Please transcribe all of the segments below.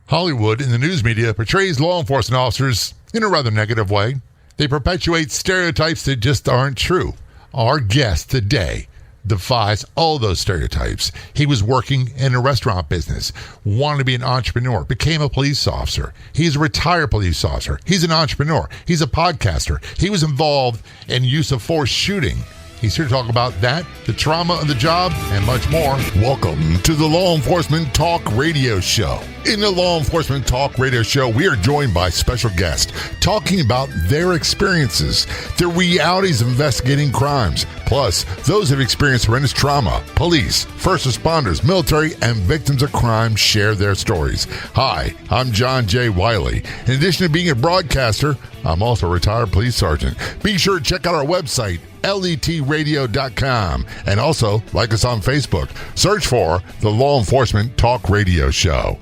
Hollywood and the news media portrays law enforcement officers in a rather negative way. They perpetuate stereotypes that just aren't true. Our guest today defies all those stereotypes. He was working in a restaurant business, wanted to be an entrepreneur, became a police officer. He's a retired police officer. He's an entrepreneur. He's a podcaster. He was involved in use of force shooting. He's here to talk about that, the trauma of the job, and much more. Welcome to the Law Enforcement Talk Radio Show. In the Law Enforcement Talk Radio Show, we are joined by special guests talking about their experiences, their realities of investigating crimes, plus those who have experienced horrendous trauma. Police, first responders, military, and victims of crime share their stories. Hi, I'm John J. Wiley. In addition to being a broadcaster, I'm also a retired police sergeant. Be sure to check out our website, letradio.com, and also like us on Facebook. Search for the Law Enforcement Talk Radio Show.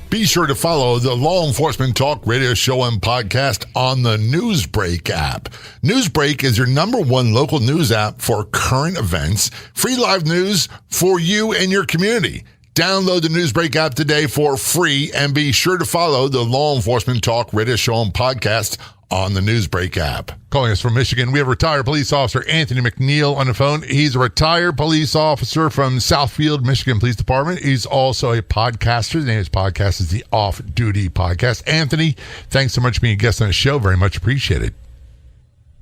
Be sure to follow the Law Enforcement Talk Radio Show and podcast on the Newsbreak app. Newsbreak is your #1 local news app for current events, free live news for you and your community. Download the Newsbreak app today for free, and be sure to follow the Law Enforcement Talk Radio Show and podcast on the Newsbreak app. Calling us from Michigan, we have retired police officer Anthony McNeil on the phone. He's a retired police officer from Southfield, Michigan Police Department. He's also a podcaster. The name of his podcast is the Off Duty Podcast. Anthony, thanks so much for being a guest on the show. Very much appreciated.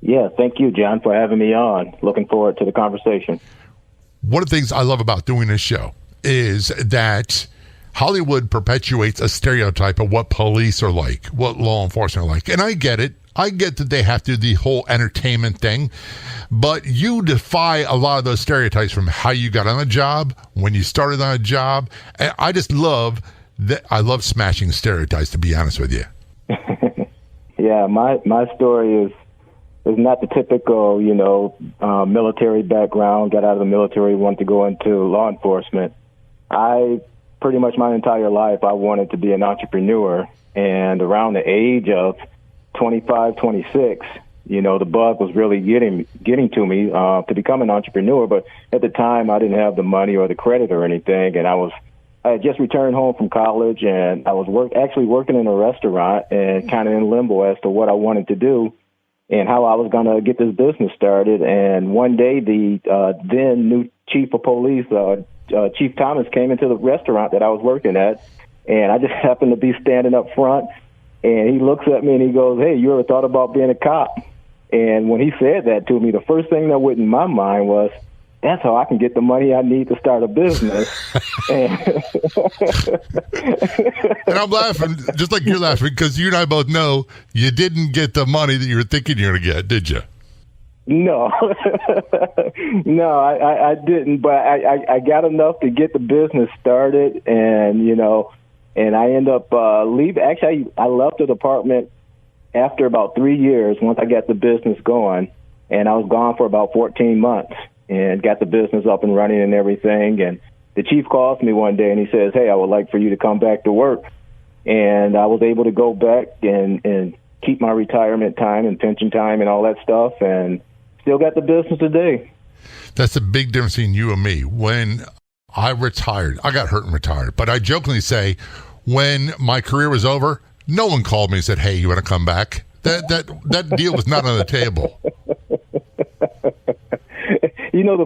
Yeah, thank you, John, for having me on. Looking forward to the conversation. One of the things I love about doing this show is that Hollywood perpetuates a stereotype of what police are like, what law enforcement are like. And I get it. I get that they have to do the whole entertainment thing, but you defy a lot of those stereotypes from how you got on a job, when you started on a job. And I just love that. I love smashing stereotypes, to be honest with you. Yeah, my story is not the typical, military background. Got out of the military, wanted to go into law enforcement. Pretty much my entire life, I wanted to be an entrepreneur. And around the age of 25, 26, the bug was really getting to me to become an entrepreneur. But at the time, I didn't have the money or the credit or anything. And I had just returned home from college, and I was actually working in a restaurant and kind of in limbo as to what I wanted to do and how I was going to get this business started. And one day, the then new chief of police, Chief Thomas, came into the restaurant that I was working at, and I just happened to be standing up front, and he looks at me and he goes, "Hey, you ever thought about being a cop?" And when he said that to me, the first thing that went in my mind was, that's how I can get the money I need to start a business. And I'm laughing, just like you're laughing, because you and I both know you didn't get the money that you were thinking you were going to get, did you? No, no, I didn't, but I got enough to get the business started, and and I end up leaving. Actually, I left the department after about 3 years once I got the business going, and I was gone for about 14 months and got the business up and running and everything. And the chief calls me one day and he says, "Hey, I would like for you to come back to work." And I was able to go back and keep my retirement time and pension time and all that stuff, and still got the business today. That's the big difference between you and me. When I retired, I got hurt and retired, but I jokingly say when my career was over, no one called me and said, "Hey, you want to come back?" That deal was not on the table.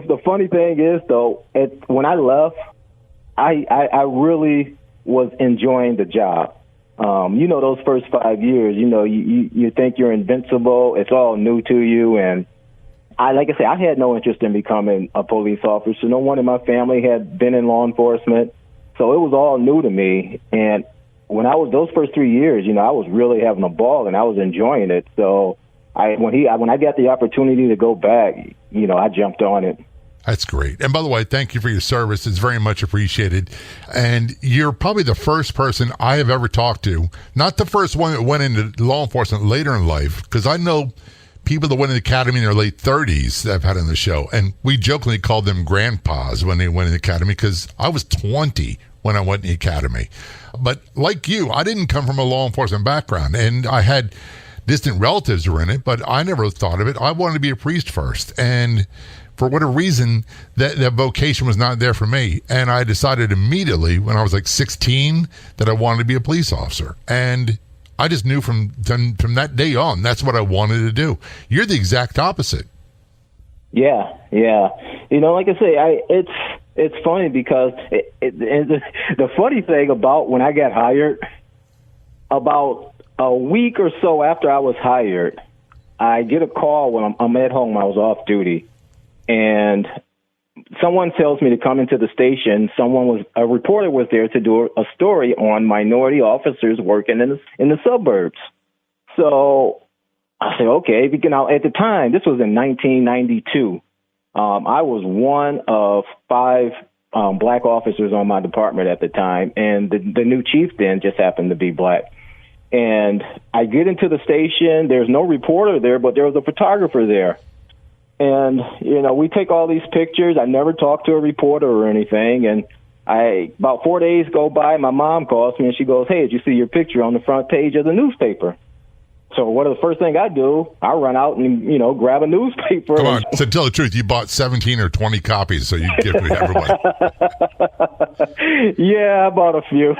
The funny thing is, though, when I left, I really was enjoying the job. Those first 5 years, you think you're invincible. It's all new to you, and like I say, I had no interest in becoming a police officer. No one in my family had been in law enforcement, so it was all new to me. And when those first 3 years, I was really having a ball and I was enjoying it. So when I got the opportunity to go back, I jumped on it. That's great. And by the way, thank you for your service. It's very much appreciated. And you're probably the first person I have ever talked to, not the first one that went into law enforcement later in life, because I know people that went in the academy in their late 30s that I've had on the show, and we jokingly called them grandpas when they went in the academy, because I was 20 when I went in the academy. But like you, I didn't come from a law enforcement background, and I had distant relatives who were in it, but I never thought of it. I wanted to be a priest first. And for whatever reason, that vocation was not there for me. And I decided immediately when I was like 16 that I wanted to be a police officer. And I just knew from that day on, that's what I wanted to do. You're the exact opposite. Yeah. You know, like I say, it's funny because the funny thing about when I got hired, about a week or so after I was hired, I get a call when I'm at home. I was off duty, and someone tells me to come into the station. A reporter was there to do a story on minority officers working in the suburbs. So I said, okay. Now, at the time, this was in 1992. I was one of 5 black officers on my department at the time, and the new chief then just happened to be black. And I get into the station. There's no reporter there, but there was a photographer there. And, you know, we take all these pictures. I never talked to a reporter or anything. And about 4 days go by, my mom calls me and she goes, hey, did you see your picture on the front page of the newspaper? So what is the first thing I do? I run out and, you know, grab a newspaper. Come on. So tell the truth. You bought 17 or 20 copies so you give to everyone. Yeah, I bought a few.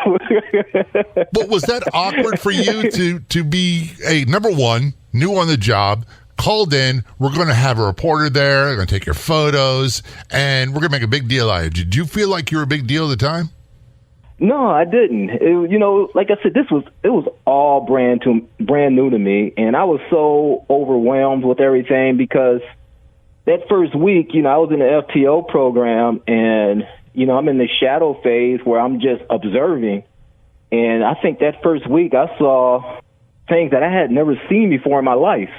But was that awkward for you to be number one, new on the job, called in, we're going to have a reporter there, they're going to take your photos, and we're going to make a big deal out of it. Did you feel like you were a big deal at the time? No, I didn't. You know, like I said, it was all brand new to me, and I was so overwhelmed with everything because that first week, you know, I was in the FTO program, and you know, I'm in the shadow phase where I'm just observing, and I think that first week I saw things that I had never seen before in my life.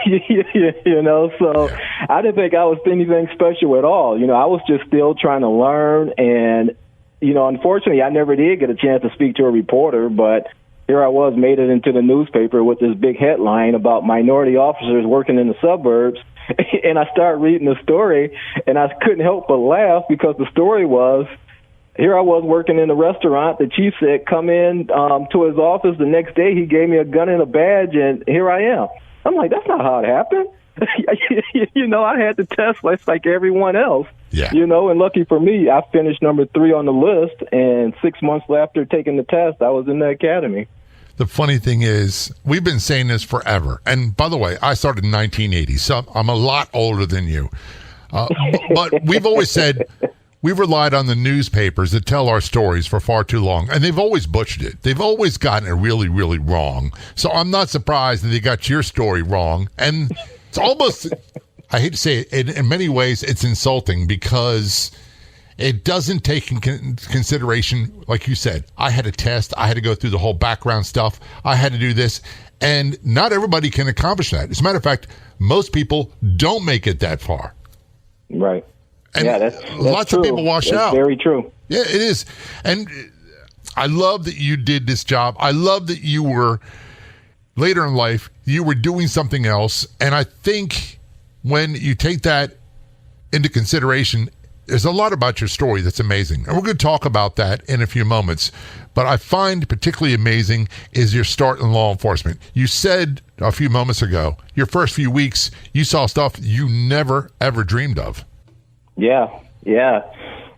You know, so I didn't think I was anything special at all. You know, I was just still trying to learn, and you know, unfortunately, I never did get a chance to speak to a reporter, but here I was, made it into the newspaper with this big headline about minority officers working in the suburbs. And I started reading the story, and I couldn't help but laugh because the story was, here I was working in a restaurant. The chief said, come in to his office. The next day, he gave me a gun and a badge, and here I am. I'm like, that's not how it happened. You know, I had to test like everyone else. Yeah. You know, and lucky for me, I finished number 3 on the list, and 6 months after taking the test, I was in the academy. The funny thing is, we've been saying this forever. And by the way, I started in 1980, so I'm a lot older than you. But we've always said we've relied on the newspapers to tell our stories for far too long, and they've always butchered it. They've always gotten it really, really wrong. So I'm not surprised that they got your story wrong. And it's almost, I hate to say it, in many ways, it's insulting because it doesn't take in consideration, like you said, I had a test, I had to go through the whole background stuff, I had to do this, and not everybody can accomplish that. As a matter of fact, most people don't make it that far. Right. And yeah, that's lots true. of people wash that's out. Very true. Yeah, it is. And I love that you did this job. I love that you were, later in life, you were doing something else. And I think when you take that into consideration, there's a lot about your story that's amazing. And we're going to talk about that in a few moments. But I find particularly amazing is your start in law enforcement. You said a few moments ago, your first few weeks, you saw stuff you never, ever dreamed of. Yeah.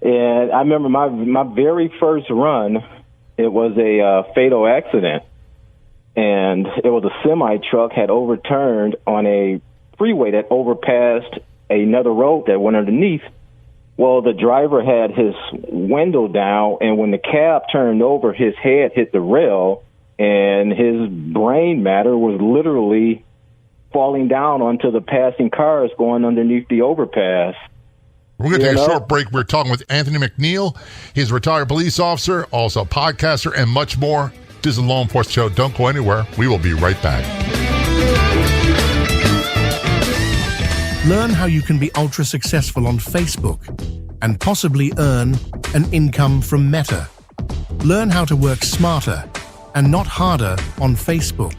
And I remember my very first run, it was a fatal accident. And it was a semi-truck had overturned on a freeway that overpassed another road that went underneath. Well, the driver had his window down, and when the cab turned over, his head hit the rail, and his brain matter was literally falling down onto the passing cars going underneath the overpass. We're going to take a short break. We're talking with Anthony McNeil. He's a retired police officer, also a podcaster, and much more. This is a Law Enforcement Show. Don't go anywhere. We will be right back. Learn how you can be ultra successful on Facebook and possibly earn an income from Meta. Learn how to work smarter and not harder on Facebook.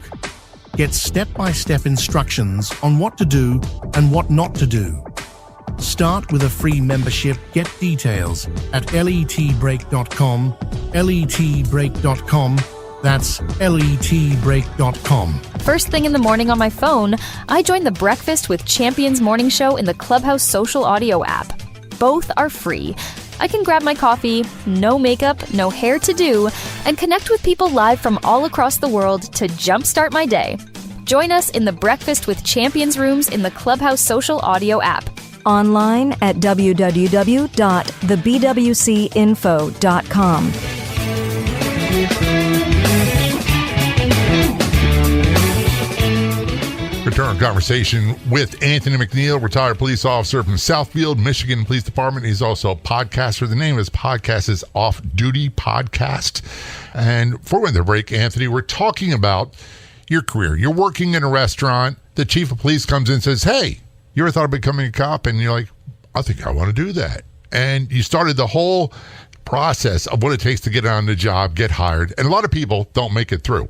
Get step-by-step instructions on what to do and what not to do. Start with a free membership. Get details at letbreak.com, letbreak.com, That's letbreak.com. First thing in the morning on my phone, I join the Breakfast with Champions morning show in the Clubhouse social audio app. Both are free. I can grab my coffee, no makeup, no hair to do, and connect with people live from all across the world to jumpstart my day. Join us in the Breakfast with Champions rooms in the Clubhouse social audio app. Online at www.thebwcinfo.com. Return conversation with Anthony McNeil, retired police officer from Southfield, Michigan Police Department. He's also a podcaster. The name of his podcast is Off Duty Podcast. And before we went to the break, Anthony, we're talking about your career. You're working in a restaurant. The chief of police comes in and says, hey, you ever thought of becoming a cop? And you're like, I think I want to do that. And you started the whole process of what it takes to get on the job, get hired. And a lot of people don't make it through.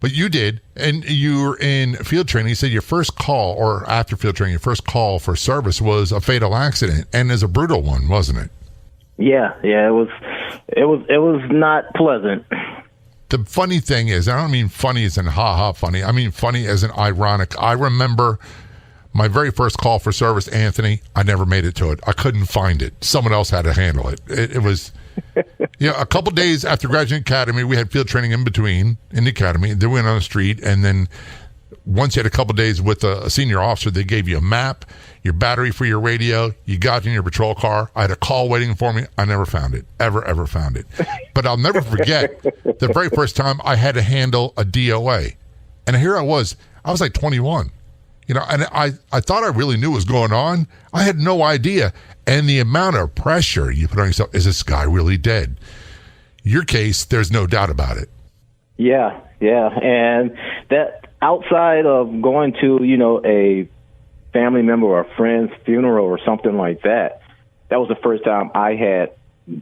But you did, and you were in field training. You said your first call, or after field training, your first call for service was a fatal accident, and it was a brutal one, wasn't it? Yeah, it was not pleasant. The funny thing is, I don't mean funny as in ha-ha funny. I mean funny as in ironic. I remember my very first call for service, Anthony, I never made it to it. I couldn't find it. Someone else had to handle it. It was... a couple days after graduating academy, we had field training in between in the academy. Then we went on the street, and then once you had a couple days with a senior officer, they gave you a map, your battery for your radio. You got in your patrol car. I had a call waiting for me. I never found it, ever found it. But I'll never forget the very first time I had to handle a DOA, and here I was like 21. And I thought I really knew what was going on. I had no idea. And the amount of pressure you put on yourself, is this guy really dead? Your case, there's no doubt about it. Yeah. And that outside of going to, a family member or a friend's funeral or something like that, that was the first time I had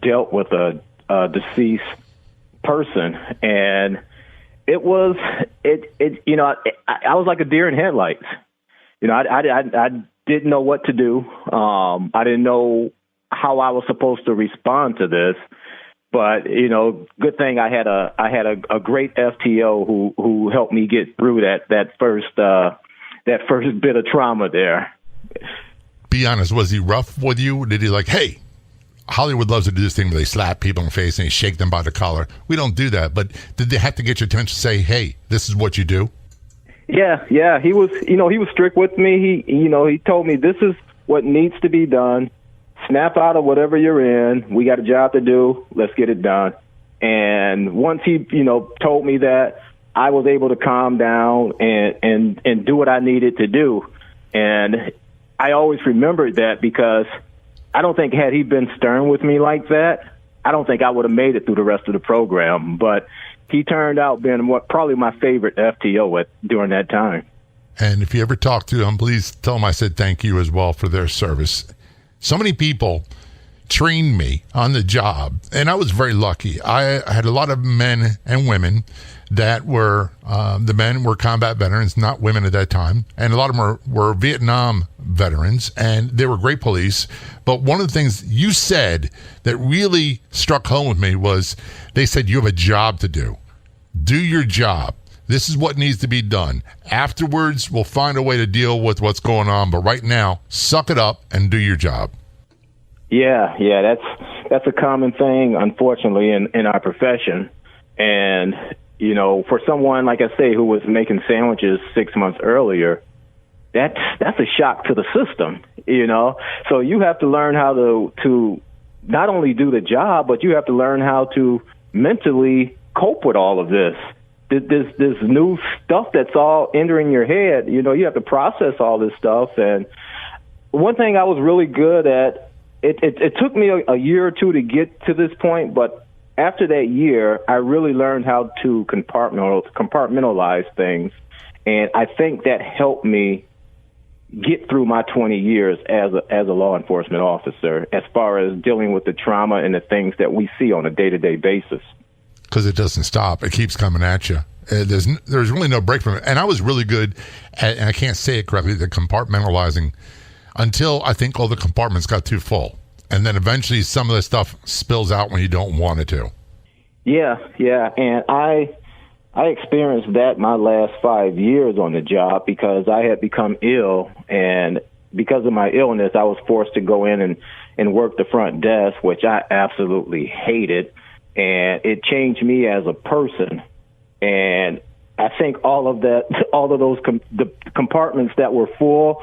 dealt with a deceased person. And it was, I was like a deer in headlights. I didn't know what to do. I didn't know how I was supposed to respond to this. But good thing I had a great FTO who helped me get through that first bit of trauma there. Be honest, was he rough with you? Did he like, hey, Hollywood loves to do this thing where they slap people in the face and they shake them by the collar? We don't do that. But did they have to get your attention to say, hey, this is what you do? Yeah. He was strict with me. He told me this is what needs to be done. Snap out of whatever you're in. We got a job to do. Let's get it done. And once he, told me that, I was able to calm down and do what I needed to do. And I always remembered that because I don't think had he been stern with me like that, I don't think I would have made it through the rest of the program. But he turned out being probably my favorite FTO during that time. And if you ever talk to him, please tell him I said thank you as well for their service. So many people trained me on the job, and I was very lucky. I had a lot of men and women that were, the men were combat veterans, not women at that time, and a lot of them were Vietnam veterans, and they were great police. But one of the things you said that really struck home with me was they said, you have a job to do. Do your job. This is what needs to be done. Afterwards, we'll find a way to deal with what's going on. But right now, suck it up and do your job. Yeah, that's a common thing, unfortunately, in our profession. And, for someone, like I say, who was making sandwiches 6 months earlier, that's a shock to the system, So you have to learn how to not only do the job, but you have to learn how to mentally cope with all of this. This new stuff that's all entering your head. You have to process all this stuff. And one thing I was really good at, it took me a year or two to get to this point, but after that year, I really learned how to compartmentalize things. And I think that helped me get through my 20 years as a law enforcement officer, as far as dealing with the trauma and the things that we see on a day-to-day basis. Because it doesn't stop. It keeps coming at you. There's really no break from it. And I was really good at, and I can't say it correctly, the compartmentalizing until I think all the compartments got too full. And then eventually some of the stuff spills out when you don't want it to. Yeah, and I experienced that my last 5 years on the job because I had become ill, and because of my illness, I was forced to go in and work the front desk, which I absolutely hated, and it changed me as a person. And I think all of those the compartments that were full,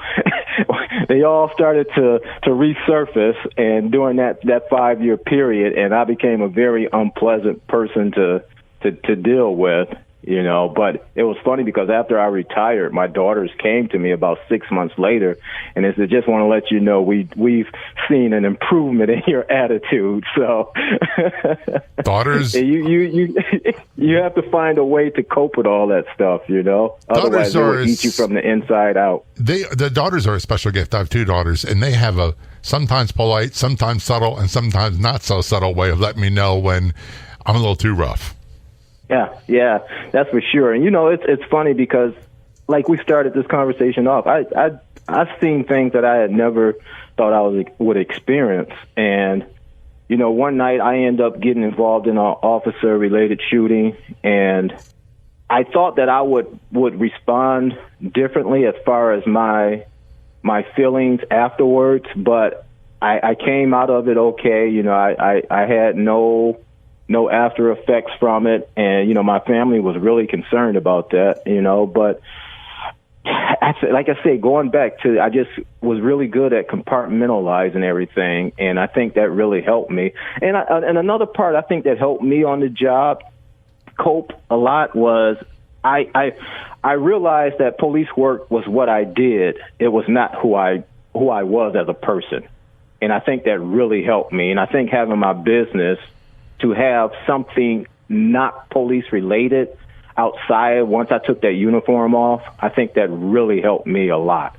they all started to resurface, and during that 5 year period, and I became a very unpleasant person to deal with. But it was funny because after I retired, my daughters came to me about 6 months later, and they said, "Just want to let you know we've seen an improvement in your attitude." So, daughters, you have to find a way to cope with all that stuff, Otherwise, it will eat you from the inside out. The daughters are a special gift. I have two daughters, and they have a sometimes polite, sometimes subtle, and sometimes not so subtle way of letting me know when I'm a little too rough. Yeah, that's for sure. And it's funny because, like we started this conversation off, I've seen things that I had never thought I would experience. And one night I end up getting involved in an officer-related shooting, and I thought that I would respond differently as far as my feelings afterwards, but I came out of it okay. I had no after effects from it, and my family was really concerned about that, but like I say, going back to, I just was really good at compartmentalizing everything, and I think that really helped me. And another part I think that helped me on the job cope a lot was I realized that police work was what I did. It was not who I was as a person, and I think that really helped me. And I think having my business to have something not police related outside, once I took that uniform off, I think that really helped me a lot.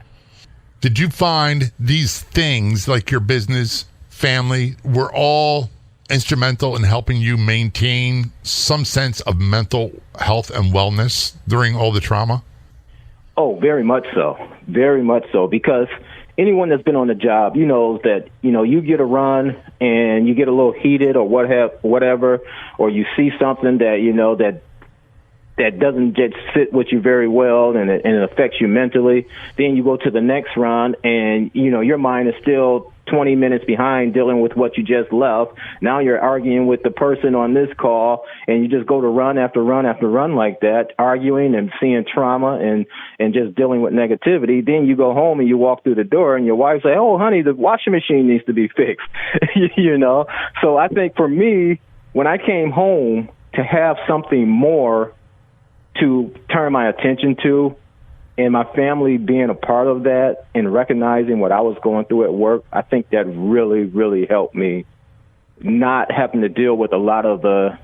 Did you find these things, like your business, family, were all instrumental in helping you maintain some sense of mental health and wellness during all the trauma? Oh, very much so. Very much so. Because anyone that's been on the job, knows that, you get a run and you get a little heated or whatever, or you see something that, that doesn't just sit with you very well and it affects you mentally. Then you go to the next run and, your mind is still 20 minutes behind dealing with what you just left. Now you're arguing with the person on this call, and you just go to run after run after run like that, arguing and seeing trauma and just dealing with negativity. Then you go home and you walk through the door and your wife say, "Oh, honey, the washing machine needs to be fixed." So I think for me, when I came home, to have something more to turn my attention to, and my family being a part of that and recognizing what I was going through at work, I think that really, really helped me not having to deal with a lot of the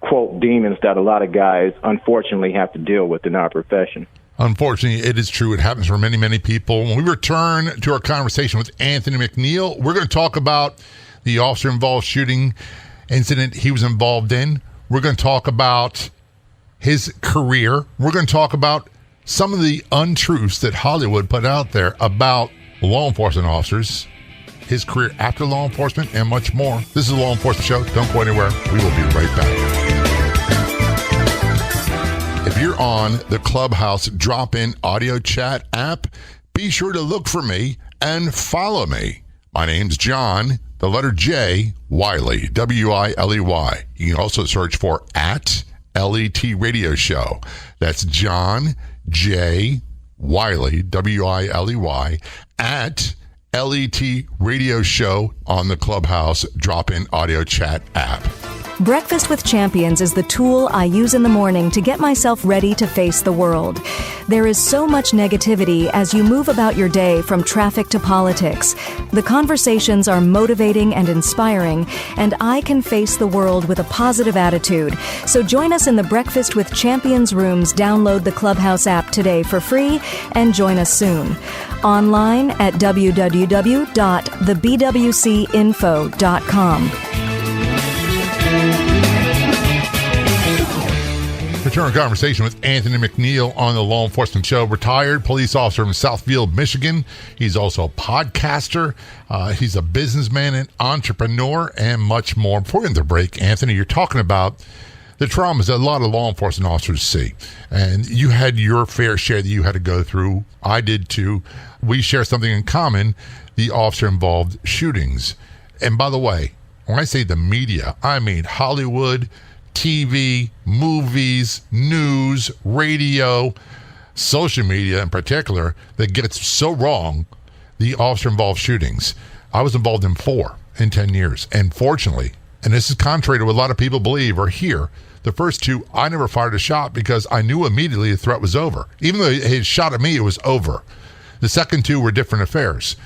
quote demons that a lot of guys unfortunately have to deal with in our profession. Unfortunately, it is true. It happens for many, many people. When we return to our conversation with Anthony McNeil, we're going to talk about the officer-involved shooting incident he was involved in. We're going to talk about his career. We're going to talk about some of the untruths that Hollywood put out there about law enforcement officers, his career after law enforcement, and much more. This is the Law Enforcement Show. Don't go anywhere. We will be right back. If you're on the Clubhouse drop-in audio chat app, be sure to look for me and follow me. My name's John, the letter J, Wiley, W-I-L-E-Y. You can also search for @LET Radio Show. That's John J. Wiley, W-I-L-E-Y, @LET Radio Show on the Clubhouse drop-in audio chat app. Breakfast with Champions is the tool I use in the morning to get myself ready to face the world. There is so much negativity as you move about your day, from traffic to politics. The conversations are motivating and inspiring, and I can face the world with a positive attitude. So join us in the Breakfast with Champions rooms. Download the Clubhouse app today for free and join us soon. Online at www.thebwcinfo.com. Return to conversation with Anthony McNeil on the Law Enforcement Show. Retired police officer from Southfield, Michigan. He's also a podcaster. He's a businessman and entrepreneur and much more. Before we end the break, Anthony, you're talking about the traumas that a lot of law enforcement officers see. And you had your fair share that you had to go through. I did too. We share something in common, the officer-involved shootings. And by the way, when I say the media, I mean Hollywood, TV, movies, news, radio, social media in particular, that gets so wrong the officer-involved shootings. I was involved in 4 in 10 years. And fortunately, and this is contrary to what a lot of people believe or hear, the first 2, I never fired a shot because I knew immediately the threat was over. Even though he had shot at me, it was over. The second 2 were different affairs.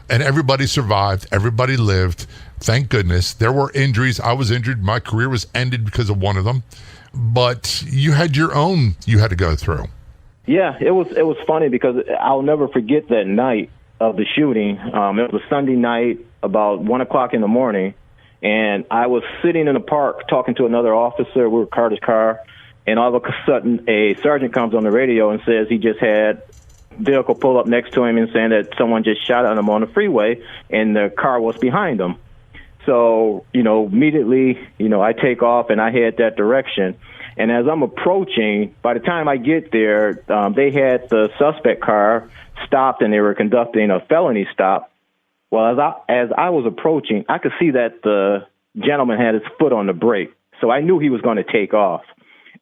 And everybody survived. Everybody lived. Thank goodness. There were injuries. I was injured. My career was ended because of one of them. But you had your own you had to go through. Yeah, it was funny because I'll never forget that night of the shooting. It was Sunday night, about 1 o'clock in the morning, and I was sitting in the park talking to another officer. We were car to car, and all of a sudden a sergeant comes on the radio and says he just had vehicle pull up next to him and saying that someone just shot at him on the freeway and the car was behind him. So, immediately, I take off and I head that direction. And as I'm approaching, by the time I get there, they had the suspect car stopped and they were conducting a felony stop. Well, as I was approaching, I could see that the gentleman had his foot on the brake. So I knew he was going to take off.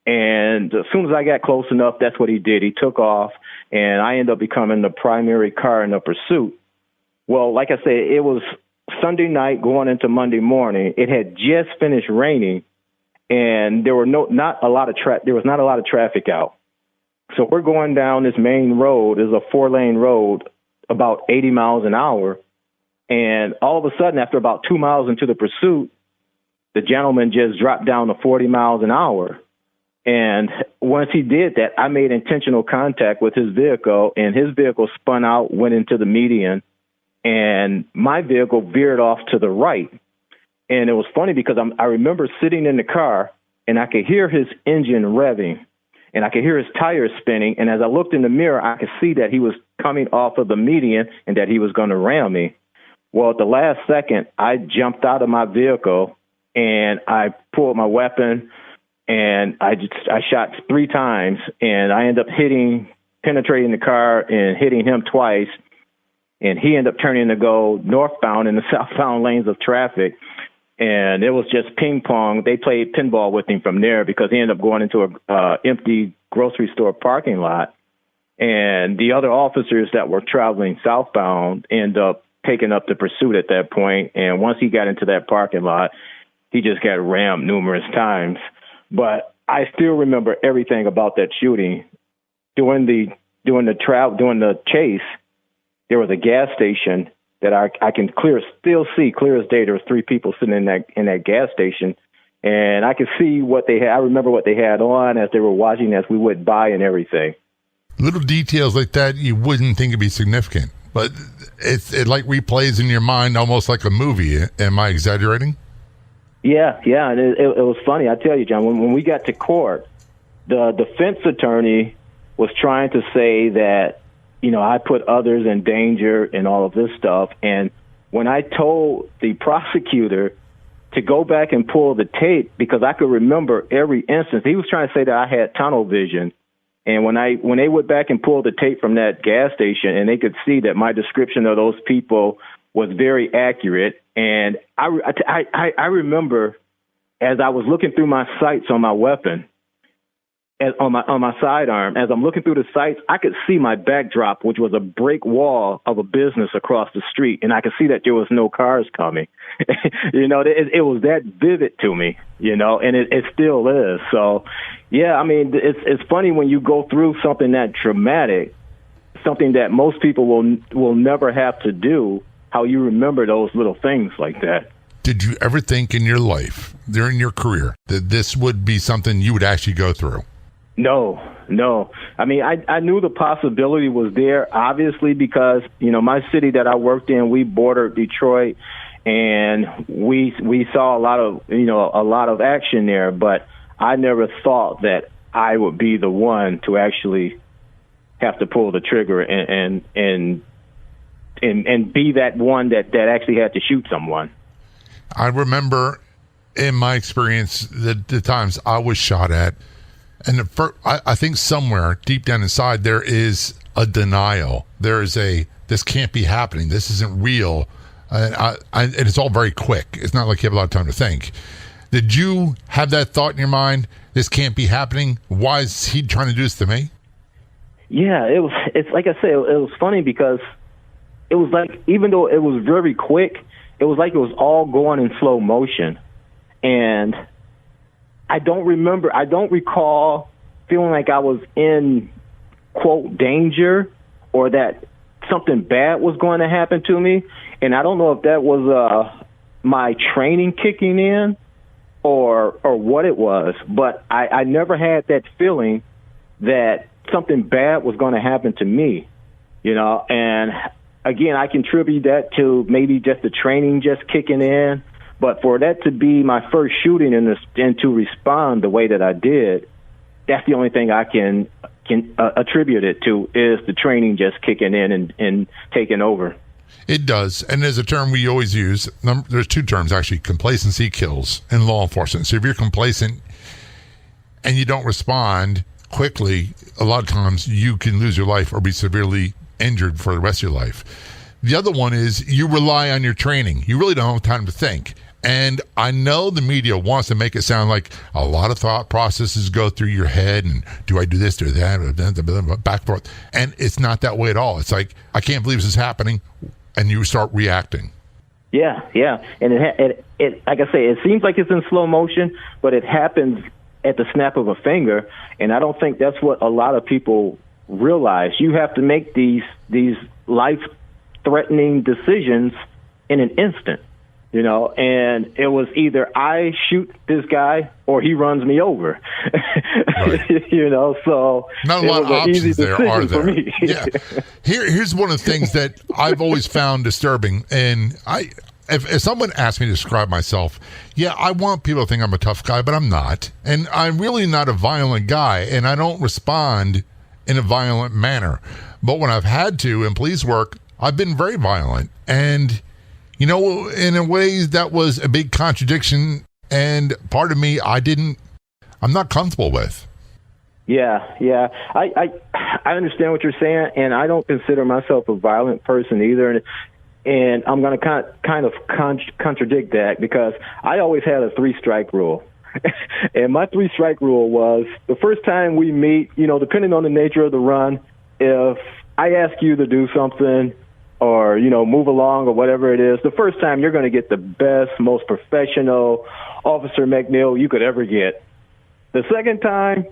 And as soon as I got close enough, that's what he did. He took off, and I ended up becoming the primary car in the pursuit. Well, like I said, it was Sunday night going into Monday morning. It had just finished raining, and there was not a lot of traffic out. So we're going down this main road. It's a 4-lane road, about 80 miles an hour. And all of a sudden, after about 2 miles into the pursuit, the gentleman just dropped down to 40 miles an hour. And once he did that, I made intentional contact with his vehicle, and his vehicle spun out, went into the median, and my vehicle veered off to the right. And it was funny because I remember sitting in the car, and I could hear his engine revving, and I could hear his tires spinning. And as I looked in the mirror, I could see that he was coming off of the median and that he was going to ram me. Well, at the last second, I jumped out of my vehicle, and I pulled my weapon, and I shot 3 times, and I ended up penetrating the car and hitting him twice. And he ended up turning to go northbound in the southbound lanes of traffic. And it was just ping pong. They played pinball with him from there because he ended up going into a empty grocery store parking lot. And the other officers that were traveling southbound ended up taking up the pursuit at that point. And once he got into that parking lot, he just got rammed numerous times. But I still remember everything about that shooting. During the chase, there was a gas station that I can still see clear as day. There was 3 people sitting in that gas station, and I could see what they had. I remember what they had on as they were watching as we went by and everything. Little details like that you wouldn't think would be significant, but it like replays in your mind almost like a movie. Am I exaggerating? Yeah, and it was funny. I tell you, John, when we got to court, the defense attorney was trying to say that, I put others in danger and all of this stuff. And when I told the prosecutor to go back and pull the tape, because I could remember every instance, he was trying to say that I had tunnel vision. And when they went back and pulled the tape from that gas station, and they could see that my description of those people was very accurate. And I remember as I was looking through my sights on my weapon, on my sidearm, as I'm looking through the sights, I could see my backdrop, which was a brick wall of a business across the street, and I could see that there was no cars coming. It was that vivid to me, and it still is. So, yeah, I mean, it's funny when you go through something that traumatic, something that most people will never have to do, how you remember those little things like that. Did you ever think in your life, during your career, that this would be something you would actually go through? No. I mean, I knew the possibility was there, obviously, because, my city that I worked in, we bordered Detroit, and we saw a lot of action there, but I never thought that I would be the one to actually have to pull the trigger and be that one that actually had to shoot someone. I remember in my experience the times I was shot at, and I think somewhere deep down inside there is a denial. There is this can't be happening. This isn't real. And it's all very quick. It's not like you have a lot of time to think. Did you have that thought in your mind? This can't be happening. Why is he trying to do this to me? Yeah, it's like I said, it was funny because it was like, even though it was very quick, it was like it was all going in slow motion. And I don't recall feeling like I was in, quote, danger or that something bad was going to happen to me. And I don't know if that was my training kicking in or what it was, but I never had that feeling that something bad was going to happen to me, and again, I contribute that to maybe just the training just kicking in, but for that to be my first shooting and to respond the way that I did, that's the only thing I can attribute it to, is the training just kicking in and taking over. It does, and there's a term we always use. There's two terms, actually. Complacency kills in law enforcement. So if you're complacent and you don't respond quickly, a lot of times you can lose your life or be severely injured for the rest of your life. The other one is you rely on your training. You really don't have time to think. And I know the media wants to make it sound like a lot of thought processes go through your head, and do I do this, do that, back and forth. And it's not that way at all. It's like, I can't believe this is happening, and you start reacting. Yeah. And it like I say, it seems like it's in slow motion, but it happens at the snap of a finger, and I don't think that's what a lot of people realize. You have to make these life-threatening decisions in an instant. And it was either I shoot this guy or he runs me over. Right. So not a lot of options there, are there? For me. Yeah. Here's one of the things that I've always found disturbing, and if someone asks me to describe myself, I want people to think I'm a tough guy, but I'm not. And I'm really not a violent guy, and I don't respond in a violent manner. But when I've had to in police work, I've been very violent. And in a way, that was a big contradiction, and part of me I'm not comfortable with. Yeah. I understand what you're saying, and I don't consider myself a violent person either. And I'm going to kind of contradict that, because I always had a 3-strike rule. And my 3-strike rule was, the first time we meet, depending on the nature of the run, if I ask you to do something, or, move along or whatever it is, the first time you're going to get the best, most professional Officer McNeil you could ever get. The second time,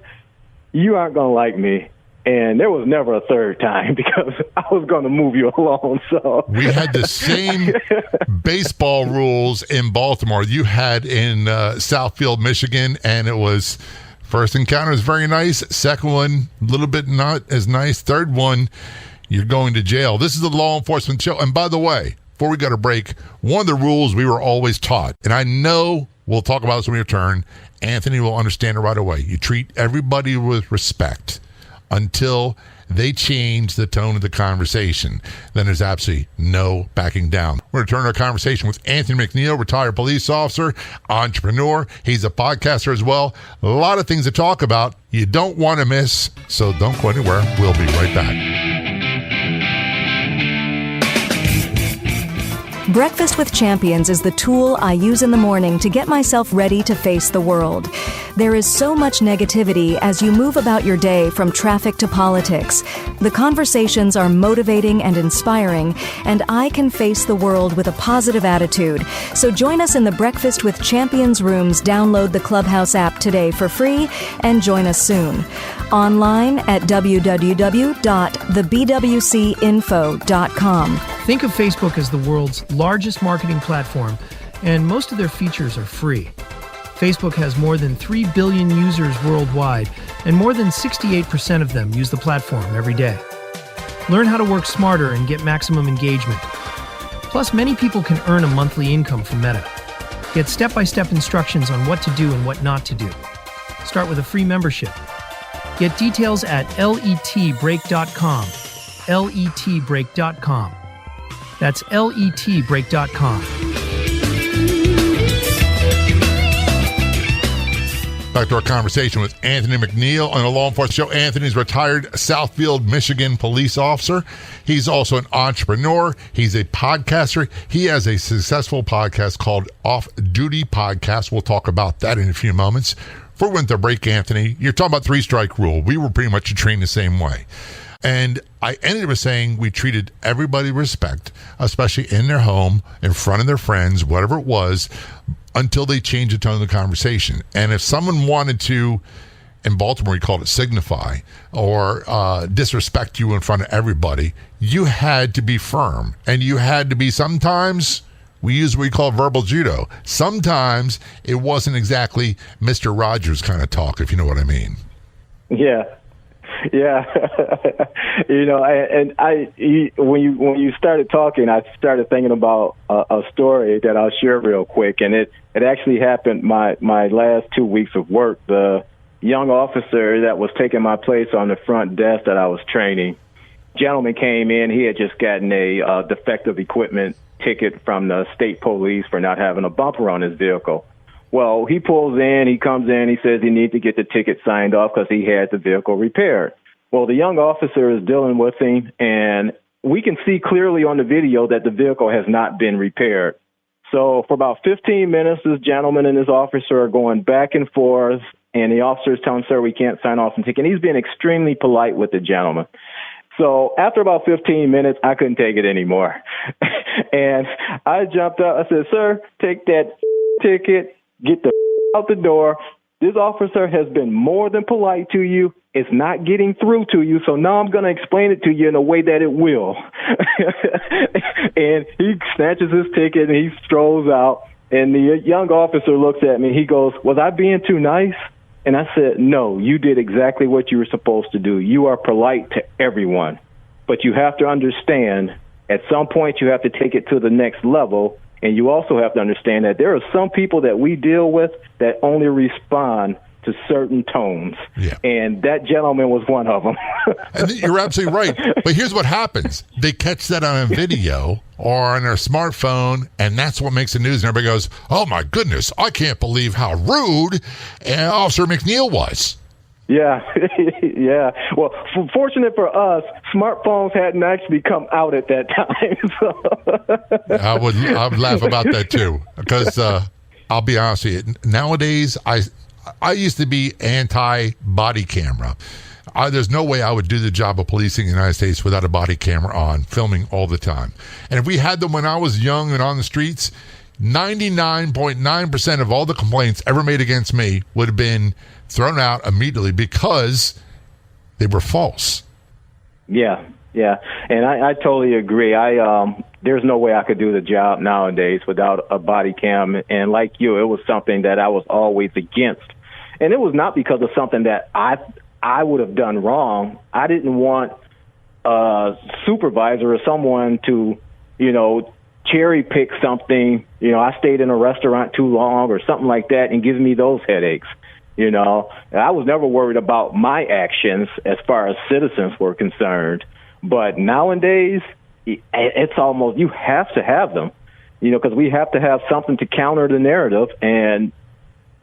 you aren't going to like me. And there was never a third time, because I was going to move you along. So we had the same baseball rules in Baltimore you had in Southfield, Michigan, and it was first encounter is very nice, second one a little bit not as nice, third one you're going to jail. This is the Law Enforcement Show. And by the way, before we go to break, one of the rules we were always taught, and I know we'll talk about this when we return, Anthony will understand it right away. You treat everybody with respect until they change the tone of the conversation. Then there's absolutely no backing down. We're going to turn our conversation with Anthony McNeil, retired police officer, entrepreneur. He's a podcaster as well. A lot of things to talk about you don't want to miss, so don't go anywhere. We'll be right back. Breakfast with Champions is the tool I use in the morning to get myself ready to face the world. There is so much negativity as you move about your day, from traffic to politics. The conversations are motivating and inspiring, and I can face the world with a positive attitude. So join us in the Breakfast with Champions rooms. Download the Clubhouse app today for free and join us soon. Online at www.thebwcinfo.com. Think of Facebook as the world's largest marketing platform, and most of their features are free. Facebook has more than 3 billion users worldwide, and more than 68% of them use the platform every day. Learn how to work smarter and get maximum engagement. Plus, many people can earn a monthly income from Meta. Get step-by-step instructions on what to do and what not to do. Start with a free membership. Get details at letbreak.com. letbreak.com. That's letbreak.com. Back to our conversation with Anthony McNeil on the Law Enforcement Show. Anthony's retired Southfield, Michigan police officer. He's also an entrepreneur. He's a podcaster. He has a successful podcast called Off Duty Podcast. We'll talk about that in a few moments. Before we went to break, Anthony, you're talking about 3-strike rule. We were pretty much trained the same way. And I ended up saying we treated everybody with respect, especially in their home, in front of their friends, whatever it was, until they changed the tone of the conversation. And if someone wanted to, in Baltimore, you called it signify, or disrespect you in front of everybody, you had to be firm. And you had to be, sometimes, we use what we call verbal judo. Sometimes it wasn't exactly Mr. Rogers kind of talk, if you know what I mean. Yeah. When you started talking, I started thinking about a story that I'll share real quick, and it actually happened my last 2 weeks of work. The young officer that was taking my place on the front desk that I was training, gentleman came in. He had just gotten a defective equipment ticket from the state police for not having a bumper on his vehicle. Well, he comes in, he says he needs to get the ticket signed off because he had the vehicle repaired. Well, the young officer is dealing with him, and we can see clearly on the video that the vehicle has not been repaired. So for about 15 minutes, this gentleman and his officer are going back and forth, and the officer is telling, sir, we can't sign off the ticket. And he's being extremely polite with the gentleman. So after about 15 minutes, I couldn't take it anymore. And I jumped up. I said, sir, take that ticket. Get the out the door. This officer has been more than polite to you. It's not getting through to you, so now I'm going to explain it to you in a way that it will. And he snatches his ticket and he strolls out. And the young officer looks at me. He goes, was I being too nice? And I said, no, you did exactly what you were supposed to do. You are polite to everyone. But you have to understand, at some point you have to take it to the next level. And you also have to understand that there are some people that we deal with that only respond to certain tones. Yeah. And that gentleman was one of them. And you're absolutely right. But here's what happens. They catch that on a video or on their smartphone, and that's what makes the news. And everybody goes, oh, my goodness, I can't believe how rude Officer McNeil was. Yeah, yeah. Well, fortunate for us, smartphones hadn't actually come out at that time. So. I would laugh about that too, because I'll be honest with you. Nowadays, I used to be anti-body camera. There's no way I would do the job of policing in the United States without a body camera on, filming all the time. And if we had them when I was young and on the streets, 99.9% of all the complaints ever made against me would have been thrown out immediately because they were false. Yeah. And I totally agree. There's no way I could do the job nowadays without a body cam. And like you, it was something that I was always against. And it was not because of something that I would have done wrong. I didn't want a supervisor or someone to, cherry pick something. I stayed in a restaurant too long or something like that and give me those headaches. I was never worried about my actions as far as citizens were concerned. But nowadays, it's almost, you have to have them, because we have to have something to counter the narrative. And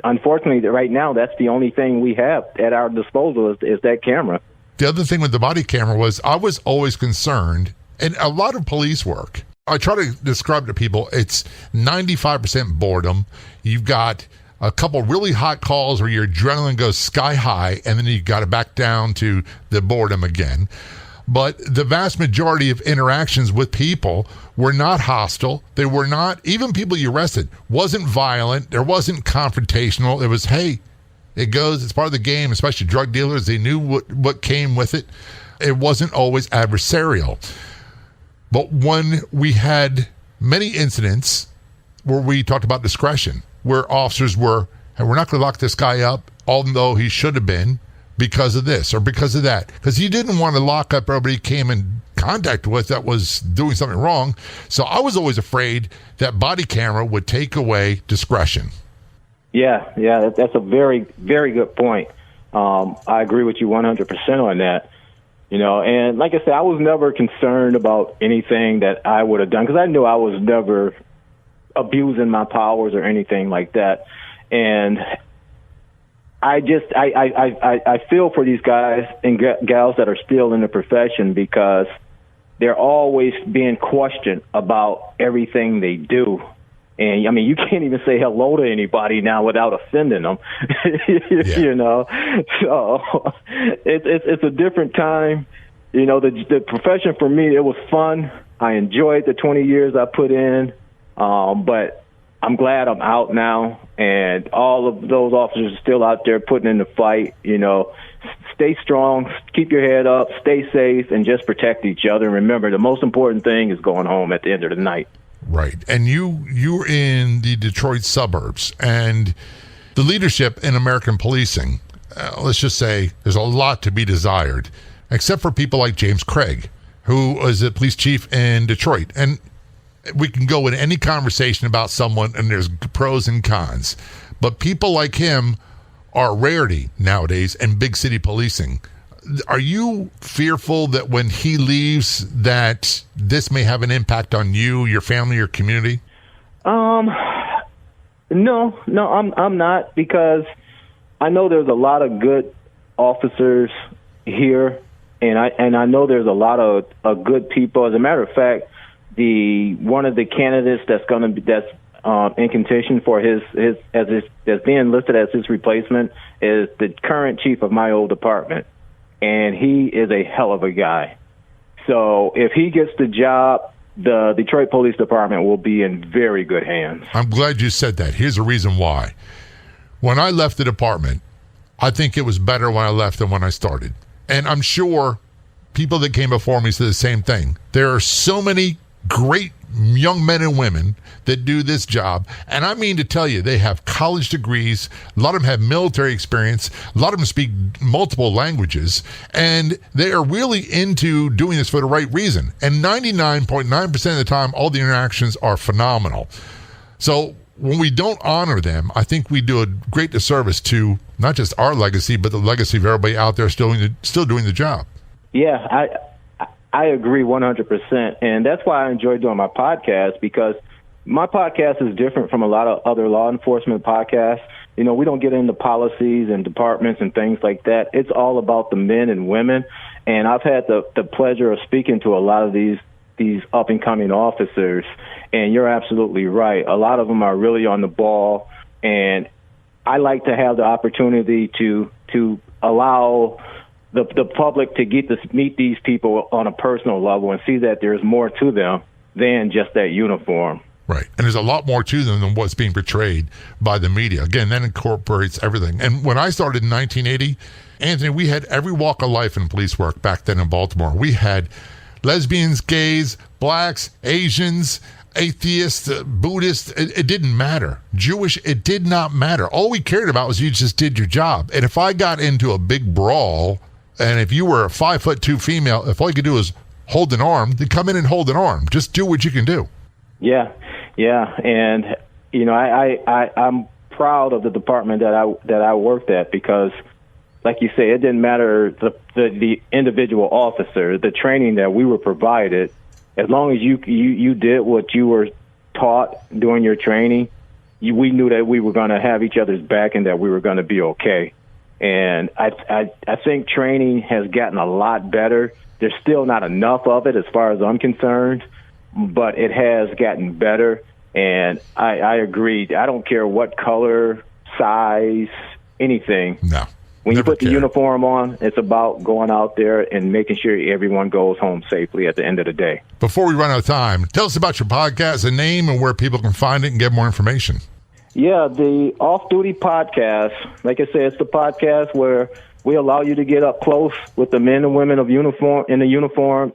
unfortunately, right now, that's the only thing we have at our disposal is that camera. The other thing with the body camera was I was always concerned, and a lot of police work, I try to describe to people, it's 95% boredom. You've got a couple really hot calls where your adrenaline goes sky high, and then you got to back down to the boredom again. But the vast majority of interactions with people were not hostile. They were not, even people you arrested, wasn't violent. There wasn't confrontational. It was, hey, it's part of the game, especially drug dealers. They knew what came with it. It wasn't always adversarial. But when we had many incidents where we talked about discretion, where officers were, hey, we're not going to lock this guy up, although he should have been, because of this or because of that. Because he didn't want to lock up everybody he came in contact with that was doing something wrong. So I was always afraid that body camera would take away discretion. Yeah, that's a very, very good point. I agree with you 100% on that. And like I said, I was never concerned about anything that I would have done because I knew I was never abusing my powers or anything like that. And I feel for these guys and gals that are still in the profession because they're always being questioned about everything they do. And I mean, you can't even say hello to anybody now without offending them, So it's a different time. The profession for me, it was fun. I enjoyed the 20 years I put in, but I'm glad I'm out now. And all of those officers are still out there putting in the fight. Stay strong, keep your head up, stay safe, and just protect each other. And remember, the most important thing is going home at the end of the night. Right. And you're in the Detroit suburbs, and the leadership in American policing, let's just say there's a lot to be desired, except for people like James Craig, who is a police chief in Detroit. And we can go in any conversation about someone, and there's pros and cons. But people like him are a rarity nowadays in big city policing. Are you fearful that when he leaves that this may have an impact on you, your family, your community? No, I'm not, because I know there's a lot of good officers here, and I know there's a lot of good people. As a matter of fact, one of the candidates that's in contention for that's being listed as his replacement is the current chief of my old department. And he is a hell of a guy. So if he gets the job, the Detroit Police Department will be in very good hands. I'm glad you said that. Here's the reason why. When I left the department, I think it was better when I left than when I started. And I'm sure people that came before me said the same thing. There are so many great young men and women that do this job, and I mean to tell you, they have college degrees, a lot of them have military experience, a lot of them speak multiple languages, and they are really into doing this for the right reason. And 99.9% of the time, all the interactions are phenomenal. So when we don't honor them, I think we do a great disservice to not just our legacy, but the legacy of everybody out there still doing the job. Yeah, I agree 100%, and that's why I enjoy doing my podcast, because my podcast is different from a lot of other law enforcement podcasts. We don't get into policies and departments and things like that. It's all about the men and women, and I've had the pleasure of speaking to a lot of these up-and-coming officers, and you're absolutely right. A lot of them are really on the ball, and I like to have the opportunity to allow the public to get to meet these people on a personal level and see that there's more to them than just that uniform. Right. And there's a lot more to them than what's being portrayed by the media. Again, that incorporates everything. And when I started in 1980, Anthony, we had every walk of life in police work back then in Baltimore. We had lesbians, gays, blacks, Asians, atheists, Buddhists. It didn't matter. Jewish, it did not matter. All we cared about was you just did your job. And if I got into a big brawl, and if you were a 5'2" female, if all you could do was hold an arm, then come in and hold an arm. Just do what you can do. Yeah. And, I'm proud of the department that I worked at, because, like you say, it didn't matter the individual officer, the training that we were provided. As long as you did what you were taught during your training, we knew that we were going to have each other's back and that we were going to be okay. And I think training has gotten a lot better. There's still not enough of it as far as I'm concerned, but it has gotten better. And I agree. I don't care what color, size, anything. No. When you put the uniform on, it's about going out there and making sure everyone goes home safely at the end of the day. Before we run out of time, tell us about your podcast, the name, and where people can find it and get more information. Yeah, the Off-Duty Podcast. Like I said, it's the podcast where we allow you to get up close with the men and women of uniform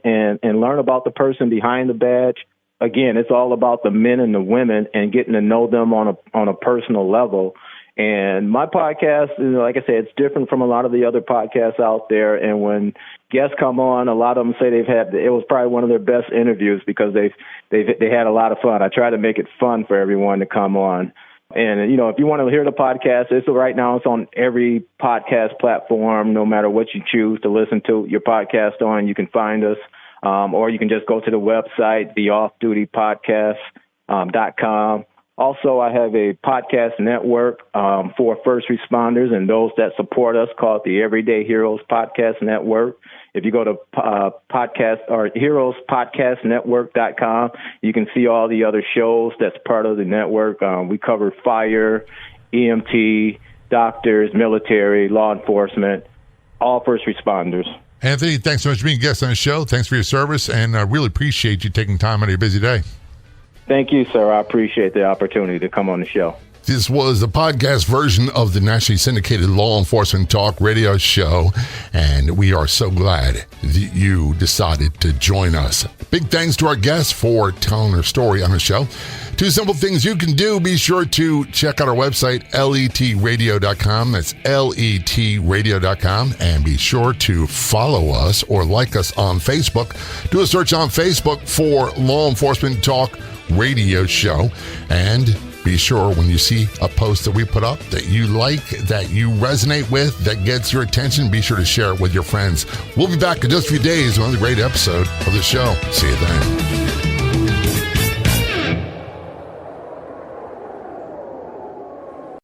and learn about the person behind the badge. Again, it's all about the men and the women and getting to know them on a personal level. And my podcast, like I said, it's different from a lot of the other podcasts out there. And when guests come on, a lot of them say it was probably one of their best interviews because they had a lot of fun. I try to make it fun for everyone to come on. And, if you want to hear the podcast, right now it's on every podcast platform, no matter what you choose to listen to your podcast on, you can find us. Or you can just go to the website, theoffdutypodcast.com. Also, I have a podcast network for first responders and those that support us called the Everyday Heroes Podcast Network. If you go to heroespodcastnetwork.com, you can see all the other shows that's part of the network. We cover fire, EMT, doctors, military, law enforcement, all first responders. Anthony, thanks so much for being a guest on the show. Thanks for your service, and I really appreciate you taking time out of your busy day. Thank you, sir. I appreciate the opportunity to come on the show. This was the podcast version of the nationally syndicated Law Enforcement Talk radio show, and we are so glad that you decided to join us. Big thanks to our guests for telling their story on the show. 2 simple things you can do. Be sure to check out our website, letradio.com. That's letradio.com. And be sure to follow us or like us on Facebook. Do a search on Facebook for Law Enforcement Talk radio show, and be sure when you see a post that we put up that you like, that you resonate with, that gets your attention, be sure to share it with your friends. We'll be back in just a few days with another great episode of the show. See you then.